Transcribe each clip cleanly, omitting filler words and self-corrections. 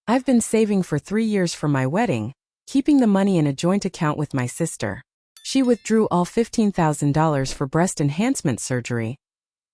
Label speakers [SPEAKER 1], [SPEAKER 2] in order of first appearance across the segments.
[SPEAKER 1] I've been saving for 3 years for my wedding, keeping the money in a joint account with my sister. She withdrew all $15,000 for breast enhancement surgery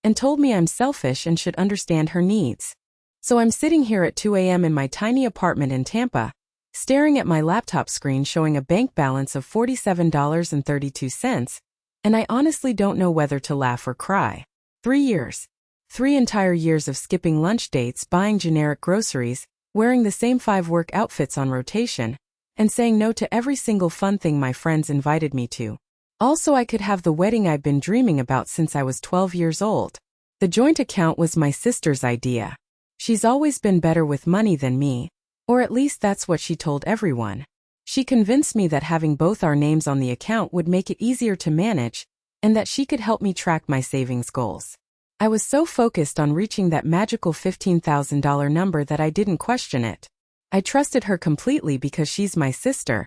[SPEAKER 1] and told me I'm selfish and should understand her needs. So I'm sitting here at 2 a.m. in my tiny apartment in Tampa, staring at my laptop screen showing a bank balance of $47.32, and I honestly don't know whether to laugh or cry. 3 years. 3 entire years of skipping lunch dates, buying generic groceries, wearing the same 5 work outfits on rotation, and saying no to every single fun thing my friends invited me to. Also, I could have the wedding I've been dreaming about since I was 12 years old. The joint account was my sister's idea. She's always been better with money than me, or at least that's what she told everyone. She convinced me that having both our names on the account would make it easier to manage, and that she could help me track my savings goals. I was so focused on reaching that magical $15,000 number that I didn't question it. I trusted her completely because she's my sister.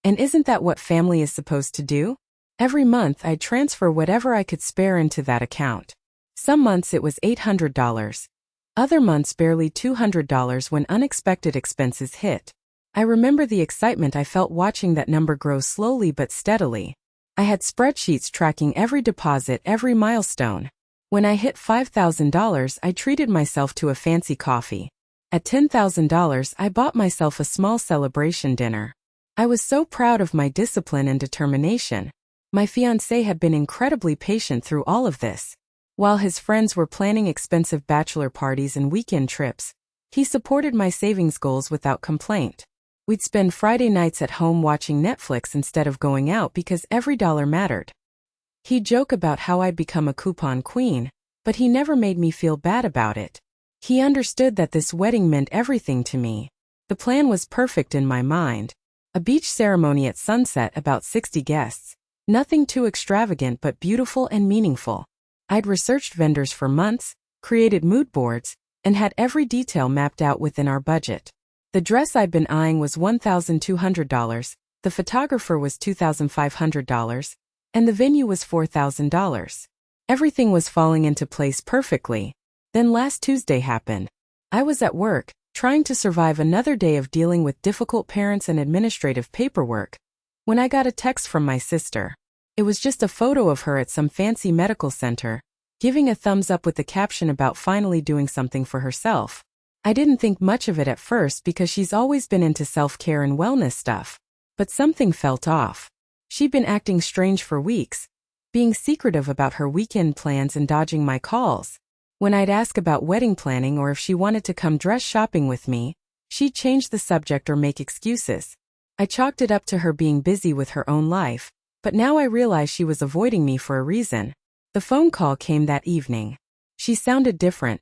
[SPEAKER 1] And isn't that what family is supposed to do? Every month I'd transfer whatever I could spare into that account. Some months it was $800. Other months barely $200 when unexpected expenses hit. I remember the excitement I felt watching that number grow slowly but steadily. I had spreadsheets tracking every deposit, every milestone. When I hit $5,000, I treated myself to a fancy coffee. At $10,000, I bought myself a small celebration dinner. I was so proud of my discipline and determination. My fiancé had been incredibly patient through all of this. While his friends were planning expensive bachelor parties and weekend trips, he supported my savings goals without complaint. We'd spend Friday nights at home watching Netflix instead of going out because every dollar mattered. He'd joke about how I'd become a coupon queen, but he never made me feel bad about it. He understood that this wedding meant everything to me. The plan was perfect in my mind. A beach ceremony at sunset, about 60 guests. Nothing too extravagant but beautiful and meaningful. I'd researched vendors for months, created mood boards, and had every detail mapped out within our budget. The dress I'd been eyeing was $1,200, the photographer was $2,500, and the venue was $4,000. Everything was falling into place perfectly. Then last Tuesday happened. I was at work, trying to survive another day of dealing with difficult parents and administrative paperwork, when I got a text from my sister. It was just a photo of her at some fancy medical center, giving a thumbs up with the caption about finally doing something for herself. I didn't think much of it at first because she's always been into self-care and wellness stuff. But something felt off. She'd been acting strange for weeks, being secretive about her weekend plans and dodging my calls. When I'd ask about wedding planning or if she wanted to come dress shopping with me, she'd change the subject or make excuses. I chalked it up to her being busy with her own life, but now I realize she was avoiding me for a reason. The phone call came that evening. She sounded different,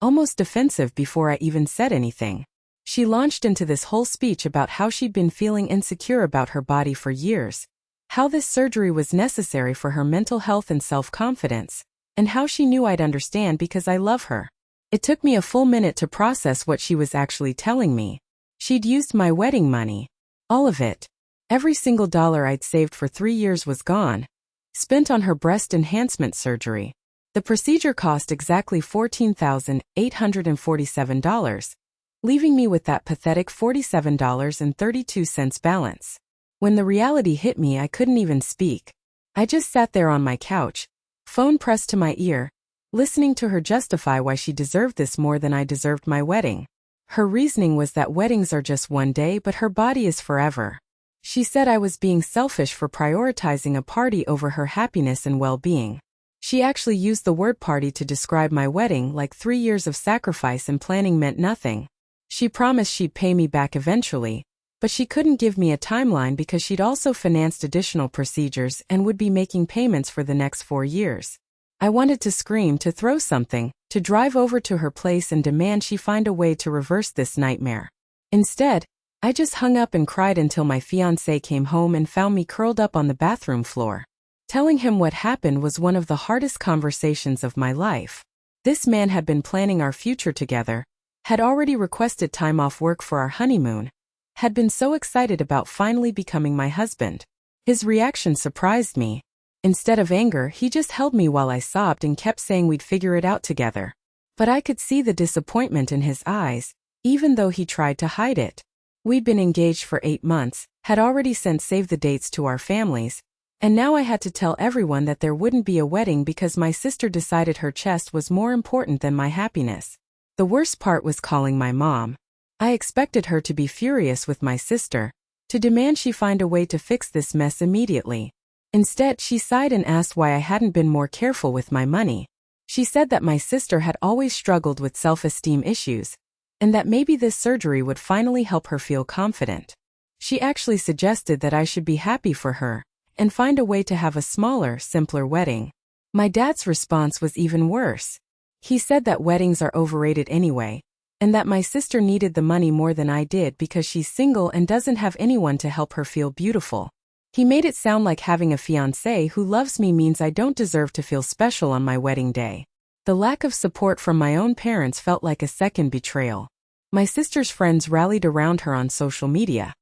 [SPEAKER 1] almost defensive before I even said anything. She launched into this whole speech about how she'd been feeling insecure about her body for years, how this surgery was necessary for her mental health and self-confidence, and how she knew I'd understand because I love her. It took me a full minute to process what she was actually telling me. She'd used my wedding money. All of it. Every single dollar I'd saved for 3 years was gone, spent on her breast enhancement surgery. The procedure cost exactly $14,847, leaving me with that pathetic $47.32 balance. When the reality hit me, I couldn't even speak. I just sat there on my couch, phone pressed to my ear, listening to her justify why she deserved this more than I deserved my wedding. Her reasoning was that weddings are just one day, but her body is forever. She said I was being selfish for prioritizing a party over her happiness and well-being. She actually used the word party to describe my wedding, like 3 years of sacrifice and planning meant nothing. She promised she'd pay me back eventually, but she couldn't give me a timeline because she'd also financed additional procedures and would be making payments for the next 4 years. I wanted to scream, to throw something, to drive over to her place and demand she find a way to reverse this nightmare. Instead, I just hung up and cried until my fiancé came home and found me curled up on the bathroom floor. Telling him what happened was one of the hardest conversations of my life. This man had been planning our future together, had already requested time off work for our honeymoon, had been so excited about finally becoming my husband. His reaction surprised me. Instead of anger, he just held me while I sobbed and kept saying we'd figure it out together. But I could see the disappointment in his eyes. even though he tried to hide it. We'd been engaged for 8 months, had already sent save the dates to our families, and now I had to tell everyone that there wouldn't be a wedding because my sister decided her chest was more important than my happiness. The worst part was calling my mom. I expected her to be furious with my sister, to demand she find a way to fix this mess immediately. Instead, she sighed and asked why I hadn't been more careful with my money. She said that my sister had always struggled with self-esteem issues, and that maybe this surgery would finally help her feel confident. She actually suggested that I should be happy for her, and find a way to have a smaller, simpler wedding. My dad's response was even worse. He said that weddings are overrated anyway, and that my sister needed the money more than I did because she's single and doesn't have anyone to help her feel beautiful. He made it sound like having a fiancé who loves me means I don't deserve to feel special on my wedding day. The lack of support from my own parents felt like a second betrayal. My sister's friends rallied around her on social media,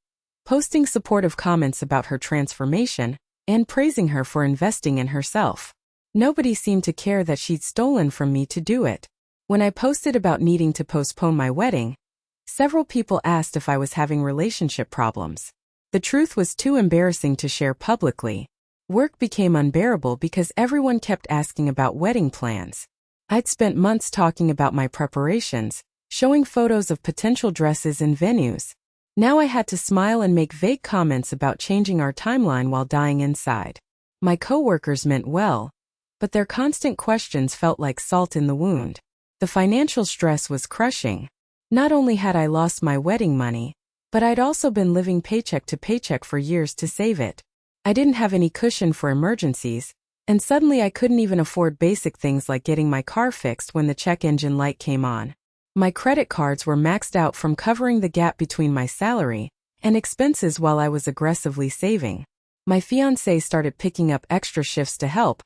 [SPEAKER 1] posting supportive comments about her transformation and praising her for investing in herself. Nobody seemed to care that she'd stolen from me to do it. When I posted about needing to postpone my wedding, several people asked if I was having relationship problems. The truth was too embarrassing to share publicly. Work became unbearable because everyone kept asking about wedding plans. I'd spent months talking about my preparations, showing photos of potential dresses and venues. Now I had to smile and make vague comments about changing our timeline while dying inside. My coworkers meant well, but their constant questions felt like salt in the wound. The financial stress was crushing. Not only had I lost my wedding money, but I'd also been living paycheck to paycheck for years to save it. I didn't have any cushion for emergencies, and suddenly I couldn't even afford basic things like getting my car fixed when the check engine light came on. My credit cards were maxed out from covering the gap between my salary and expenses while I was aggressively saving. My fiancé started picking up extra shifts to help,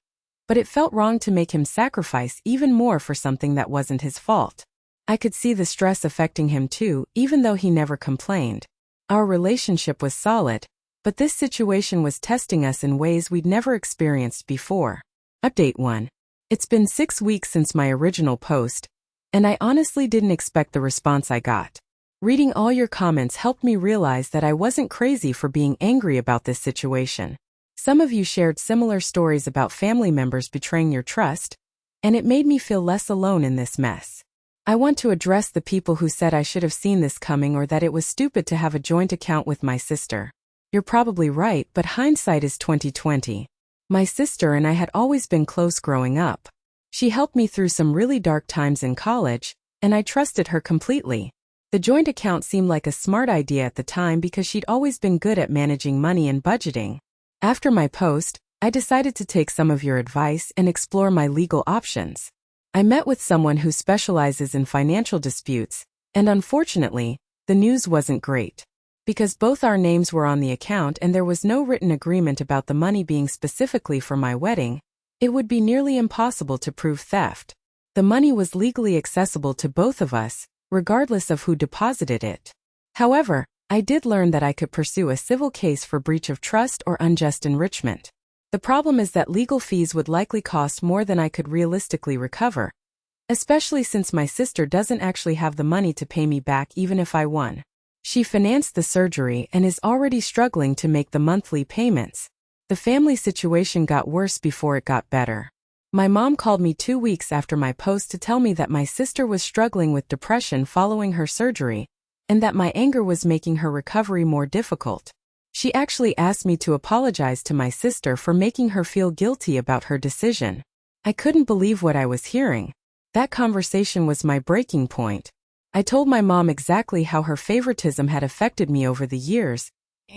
[SPEAKER 1] but it felt wrong to make him sacrifice even more for something that wasn't his fault. I could see the stress affecting him too, even though he never complained. Our relationship was solid, but this situation was testing us in ways we'd never experienced before. Update 1. It's been 6 weeks since my original post, and I honestly didn't expect the response I got. Reading all your comments helped me realize that I wasn't crazy for being angry about this situation. Some of you shared similar stories about family members betraying your trust, and it made me feel less alone in this mess. I want to address the people who said I should have seen this coming or that it was stupid to have a joint account with my sister. You're probably right, but hindsight is 20/20. My sister and I had always been close growing up. She helped me through some really dark times in college, and I trusted her completely. The joint account seemed like a smart idea at the time because she'd always been good at managing money and budgeting. After my post, I decided to take some of your advice and explore my legal options. I met with someone who specializes in financial disputes, and unfortunately, the news wasn't great. Because both our names were on the account and there was no written agreement about the money being specifically for my wedding, it would be nearly impossible to prove theft. The money was legally accessible to both of us, regardless of who deposited it. However, I did learn that I could pursue a civil case for breach of trust or unjust enrichment. The problem is that legal fees would likely cost more than I could realistically recover, especially since my sister doesn't actually have the money to pay me back even if I won. She financed the surgery and is already struggling to make the monthly payments. The family situation got worse before it got better. My mom called me 2 weeks after my post to tell me that my sister was struggling with depression following her surgery, and that my anger was making her recovery more difficult. She actually asked me to apologize to my sister for making her feel guilty about her decision. I couldn't believe what I was hearing. That conversation was my breaking point. I told my mom exactly how her favoritism had affected me over the years,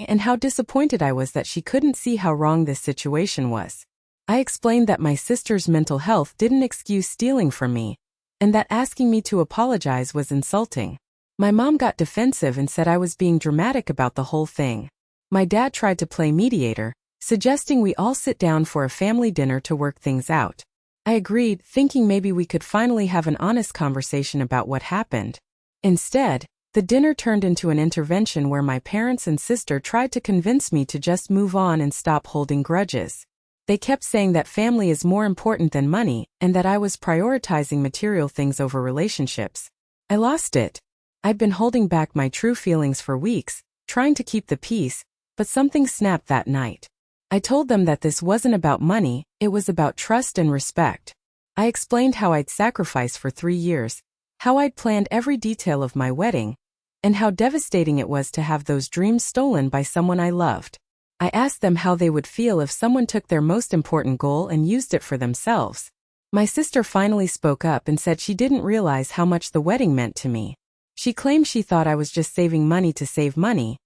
[SPEAKER 1] and how disappointed I was that she couldn't see how wrong this situation was. I explained that my sister's mental health didn't excuse stealing from me, and that asking me to apologize was insulting. My mom got defensive and said I was being dramatic about the whole thing. My dad tried to play mediator, suggesting we all sit down for a family dinner to work things out. I agreed, thinking maybe we could finally have an honest conversation about what happened. Instead, the dinner turned into an intervention where my parents and sister tried to convince me to just move on and stop holding grudges. They kept saying that family is more important than money and that I was prioritizing material things over relationships. I lost it. I'd been holding back my true feelings for weeks, trying to keep the peace, but something snapped that night. I told them that this wasn't about money, it was about trust and respect. I explained how I'd sacrificed for 3 years, how I'd planned every detail of my wedding, and how devastating it was to have those dreams stolen by someone I loved. I asked them how they would feel if someone took their most important goal and used it for themselves. My sister finally spoke up and said she didn't realize how much the wedding meant to me. She claimed she thought I was just saving money to save money,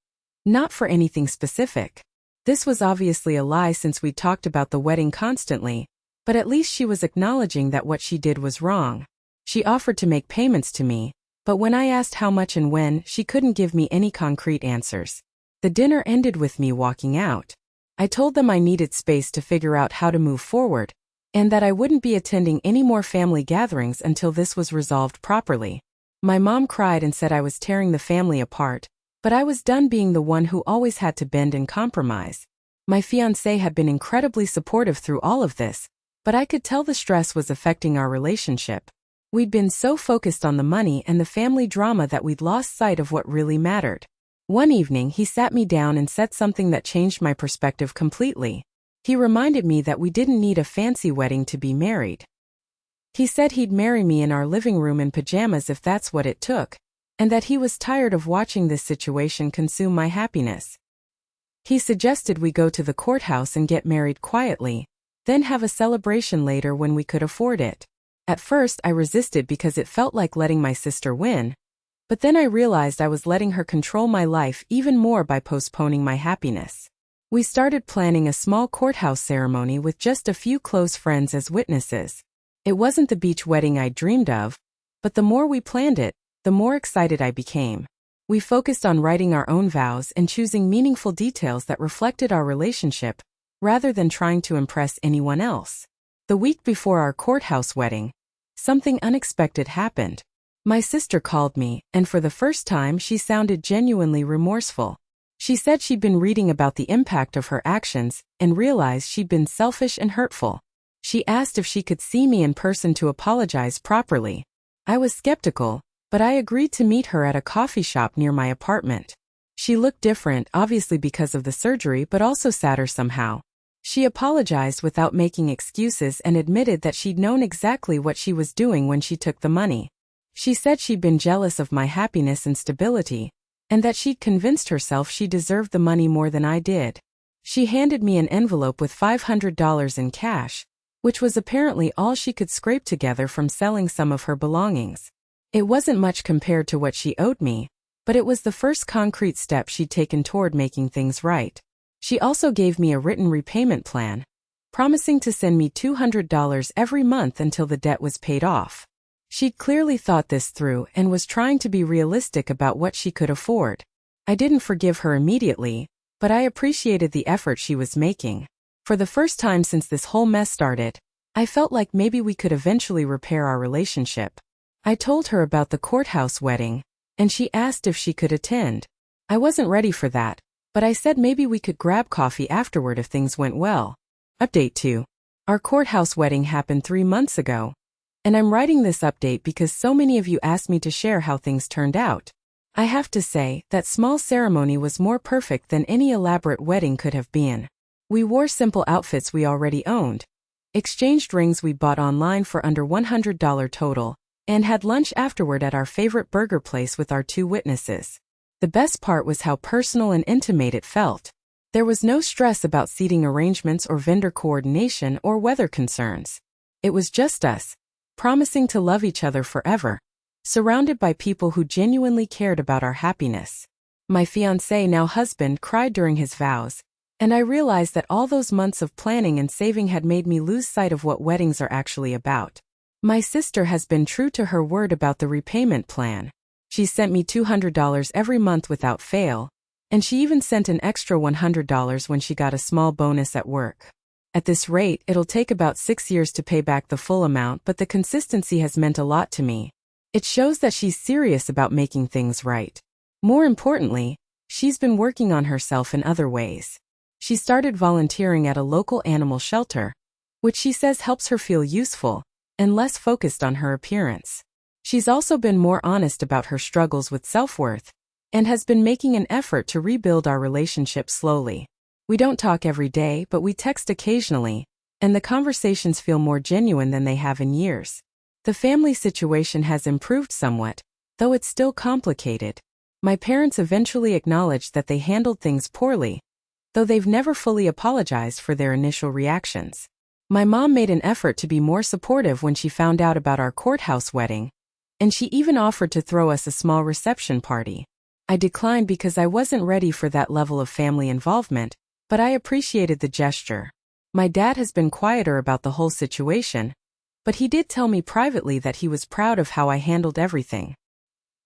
[SPEAKER 1] not for anything specific. This was obviously a lie since we talked about the wedding constantly, but at least she was acknowledging that what she did was wrong. She offered to make payments to me, but when I asked how much and when, she couldn't give me any concrete answers. The dinner ended with me walking out. I told them I needed space to figure out how to move forward, and that I wouldn't be attending any more family gatherings until this was resolved properly. My mom cried and said I was tearing the family apart, but I was done being the one who always had to bend and compromise. My fiancé had been incredibly supportive through all of this, but I could tell the stress was affecting our relationship. We'd been so focused on the money and the family drama that we'd lost sight of what really mattered. One evening he sat me down and said something that changed my perspective completely. He reminded me that we didn't need a fancy wedding to be married. He said he'd marry me in our living room in pajamas if that's what it took, and that he was tired of watching this situation consume my happiness. He suggested we go to the courthouse and get married quietly, then have a celebration later when we could afford it. At first I resisted because it felt like letting my sister win, but then I realized I was letting her control my life even more by postponing my happiness. We started planning a small courthouse ceremony with just a few close friends as witnesses. It wasn't the beach wedding I dreamed of, but the more we planned it, the more excited I became. We focused on writing our own vows and choosing meaningful details that reflected our relationship, rather than trying to impress anyone else. The week before our courthouse wedding, something unexpected happened. My sister called me, and for the first time she sounded genuinely remorseful. She said she'd been reading about the impact of her actions and realized she'd been selfish and hurtful. She asked if she could see me in person to apologize properly. I was skeptical, but I agreed to meet her at a coffee shop near my apartment. She looked different, obviously because of the surgery, but also sadder somehow. She apologized without making excuses and admitted that she'd known exactly what she was doing when she took the money. She said she'd been jealous of my happiness and stability, and that she'd convinced herself she deserved the money more than I did. She handed me an envelope with $500 in cash, which was apparently all she could scrape together from selling some of her belongings. It wasn't much compared to what she owed me, but it was the first concrete step she'd taken toward making things right. She also gave me a written repayment plan, promising to send me $200 every month until the debt was paid off. She'd clearly thought this through and was trying to be realistic about what she could afford. I didn't forgive her immediately, but I appreciated the effort she was making. For the first time since this whole mess started, I felt like maybe we could eventually repair our relationship. I told her about the courthouse wedding, and she asked if she could attend. I wasn't ready for that, but I said maybe we could grab coffee afterward if things went well. Update 2. Our courthouse wedding happened 3 months ago, and I'm writing this update because so many of you asked me to share how things turned out. I have to say, that small ceremony was more perfect than any elaborate wedding could have been. We wore simple outfits we already owned, exchanged rings we bought online for under $100 total, and had lunch afterward at our favorite burger place with our 2 witnesses. The best part was how personal and intimate it felt. There was no stress about seating arrangements or vendor coordination or weather concerns. It was just us, promising to love each other forever, surrounded by people who genuinely cared about our happiness. My fiancé, now husband, cried during his vows, and I realized that all those months of planning and saving had made me lose sight of what weddings are actually about. My sister has been true to her word about the repayment plan. She sent me $200 every month without fail, and she even sent an extra $100 when she got a small bonus at work. At this rate, it'll take about 6 years to pay back the full amount, but the consistency has meant a lot to me. It shows that she's serious about making things right. More importantly, she's been working on herself in other ways. She started volunteering at a local animal shelter, which she says helps her feel useful and less focused on her appearance. She's also been more honest about her struggles with self-worth and has been making an effort to rebuild our relationship slowly. We don't talk every day, but we text occasionally, and the conversations feel more genuine than they have in years. The family situation has improved somewhat, though it's still complicated. My parents eventually acknowledged that they handled things poorly, though they've never fully apologized for their initial reactions. My mom made an effort to be more supportive when she found out about our courthouse wedding, and she even offered to throw us a small reception party. I declined because I wasn't ready for that level of family involvement, but I appreciated the gesture. My dad has been quieter about the whole situation, but he did tell me privately that he was proud of how I handled everything.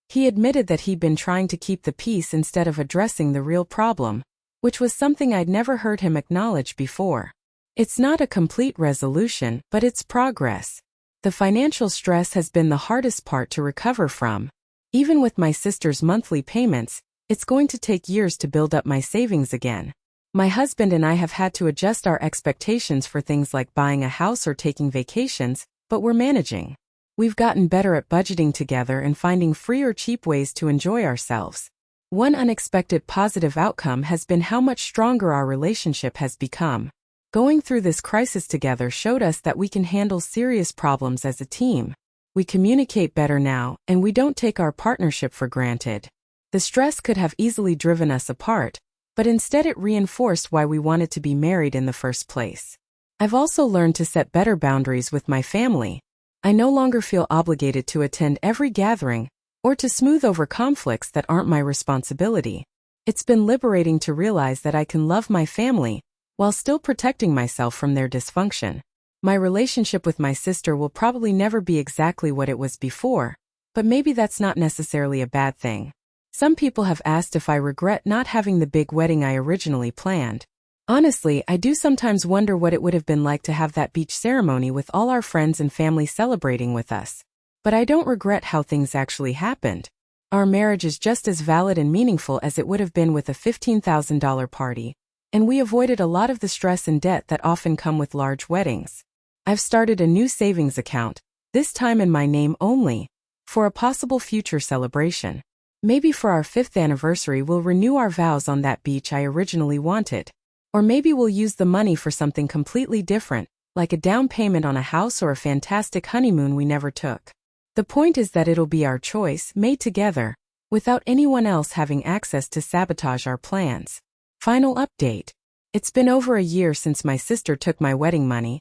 [SPEAKER 1] He admitted that he'd been trying to keep the peace instead of addressing the real problem, which was something I'd never heard him acknowledge before. It's not a complete resolution, but it's progress. The financial stress has been the hardest part to recover from. Even with my sister's monthly payments, it's going to take years to build up my savings again. My husband and I have had to adjust our expectations for things like buying a house or taking vacations, but we're managing. We've gotten better at budgeting together and finding free or cheap ways to enjoy ourselves. One unexpected positive outcome has been how much stronger our relationship has become. Going through this crisis together showed us that we can handle serious problems as a team. We communicate better now, and we don't take our partnership for granted. The stress could have easily driven us apart, but instead it reinforced why we wanted to be married in the first place. I've also learned to set better boundaries with my family. I no longer feel obligated to attend every gathering or to smooth over conflicts that aren't my responsibility. It's been liberating to realize that I can love my family while still protecting myself from their dysfunction. My relationship with my sister will probably never be exactly what it was before, but maybe that's not necessarily a bad thing. Some people have asked if I regret not having the big wedding I originally planned. Honestly, I do sometimes wonder what it would have been like to have that beach ceremony with all our friends and family celebrating with us. But I don't regret how things actually happened. Our marriage is just as valid and meaningful as it would have been with a $15,000 party, and we avoided a lot of the stress and debt that often come with large weddings. I've started a new savings account, this time in my name only, for a possible future celebration. Maybe for our 5th anniversary we'll renew our vows on that beach I originally wanted. Or maybe we'll use the money for something completely different, like a down payment on a house or a fantastic honeymoon we never took. The point is that it'll be our choice, made together, without anyone else having access to sabotage our plans. Final update. It's been over a year since my sister took my wedding money,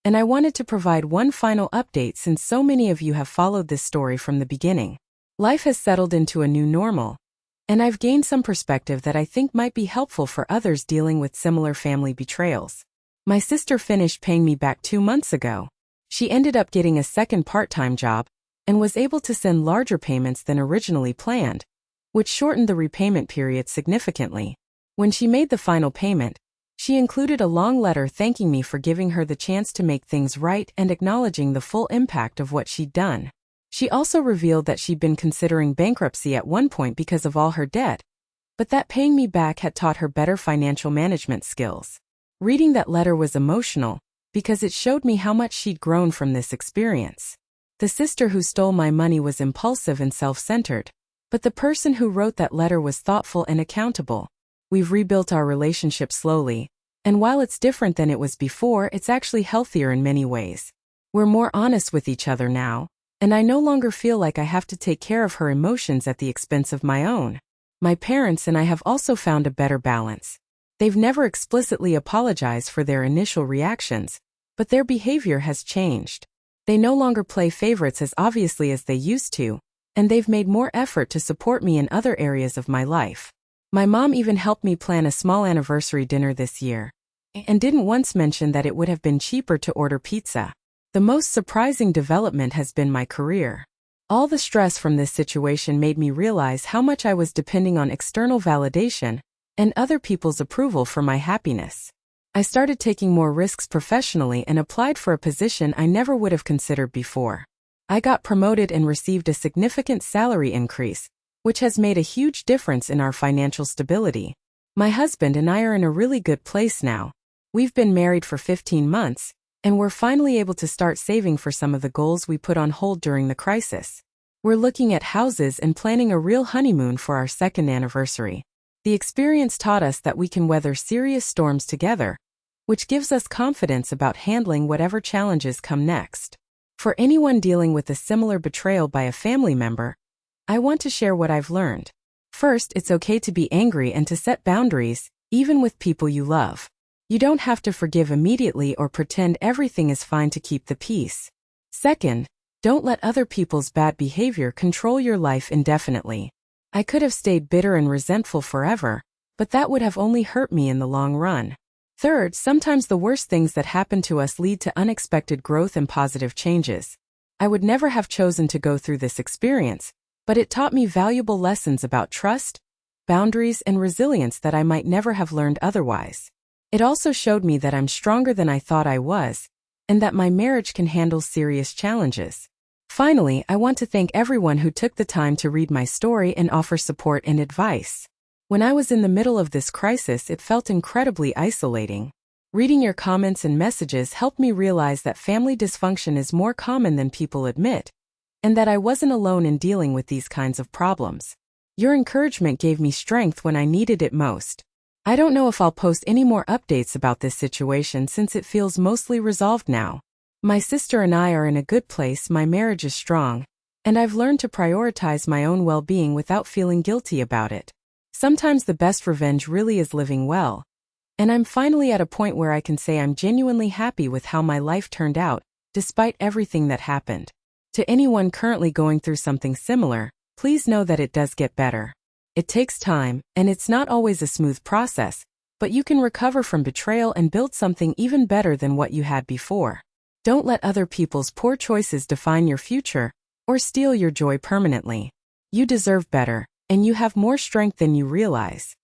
[SPEAKER 1] and I wanted to provide one final update since so many of you have followed this story from the beginning. Life has settled into a new normal, and I've gained some perspective that I think might be helpful for others dealing with similar family betrayals. My sister finished paying me back 2 months ago. She ended up getting a second part-time job and was able to send larger payments than originally planned, which shortened the repayment period significantly. When she made the final payment, she included a long letter thanking me for giving her the chance to make things right and acknowledging the full impact of what she'd done. She also revealed that she'd been considering bankruptcy at one point because of all her debt, but that paying me back had taught her better financial management skills. Reading that letter was emotional, because it showed me how much she'd grown from this experience. The sister who stole my money was impulsive and self-centered, but the person who wrote that letter was thoughtful and accountable. We've rebuilt our relationship slowly, and while it's different than it was before, it's actually healthier in many ways. We're more honest with each other now, and I no longer feel like I have to take care of her emotions at the expense of my own. My parents and I have also found a better balance. They've never explicitly apologized for their initial reactions, but their behavior has changed. They no longer play favorites as obviously as they used to, and they've made more effort to support me in other areas of my life. My mom even helped me plan a small anniversary dinner this year, and didn't once mention that it would have been cheaper to order pizza. The most surprising development has been my career. All the stress from this situation made me realize how much I was depending on external validation and other people's approval for my happiness. I started taking more risks professionally and applied for a position I never would have considered before. I got promoted and received a significant salary increase, which has made a huge difference in our financial stability. My husband and I are in a really good place now. We've been married for 15 months, and we're finally able to start saving for some of the goals we put on hold during the crisis. We're looking at houses and planning a real honeymoon for our second anniversary. The experience taught us that we can weather serious storms together, which gives us confidence about handling whatever challenges come next. For anyone dealing with a similar betrayal by a family member, I want to share what I've learned. First, it's okay to be angry and to set boundaries, even with people you love. You don't have to forgive immediately or pretend everything is fine to keep the peace. Second, don't let other people's bad behavior control your life indefinitely. I could have stayed bitter and resentful forever, but that would have only hurt me in the long run. Third, sometimes the worst things that happen to us lead to unexpected growth and positive changes. I would never have chosen to go through this experience, but it taught me valuable lessons about trust, boundaries, and resilience that I might never have learned otherwise. It also showed me that I'm stronger than I thought I was, and that my marriage can handle serious challenges. Finally, I want to thank everyone who took the time to read my story and offer support and advice. When I was in the middle of this crisis, it felt incredibly isolating. Reading your comments and messages helped me realize that family dysfunction is more common than people admit, and that I wasn't alone in dealing with these kinds of problems. Your encouragement gave me strength when I needed it most. I don't know if I'll post any more updates about this situation since it feels mostly resolved now. My sister and I are in a good place, my marriage is strong, and I've learned to prioritize my own well-being without feeling guilty about it. Sometimes the best revenge really is living well, and I'm finally at a point where I can say I'm genuinely happy with how my life turned out, despite everything that happened. To anyone currently going through something similar, please know that it does get better. It takes time, and it's not always a smooth process, but you can recover from betrayal and build something even better than what you had before. Don't let other people's poor choices define your future or steal your joy permanently. You deserve better, and you have more strength than you realize.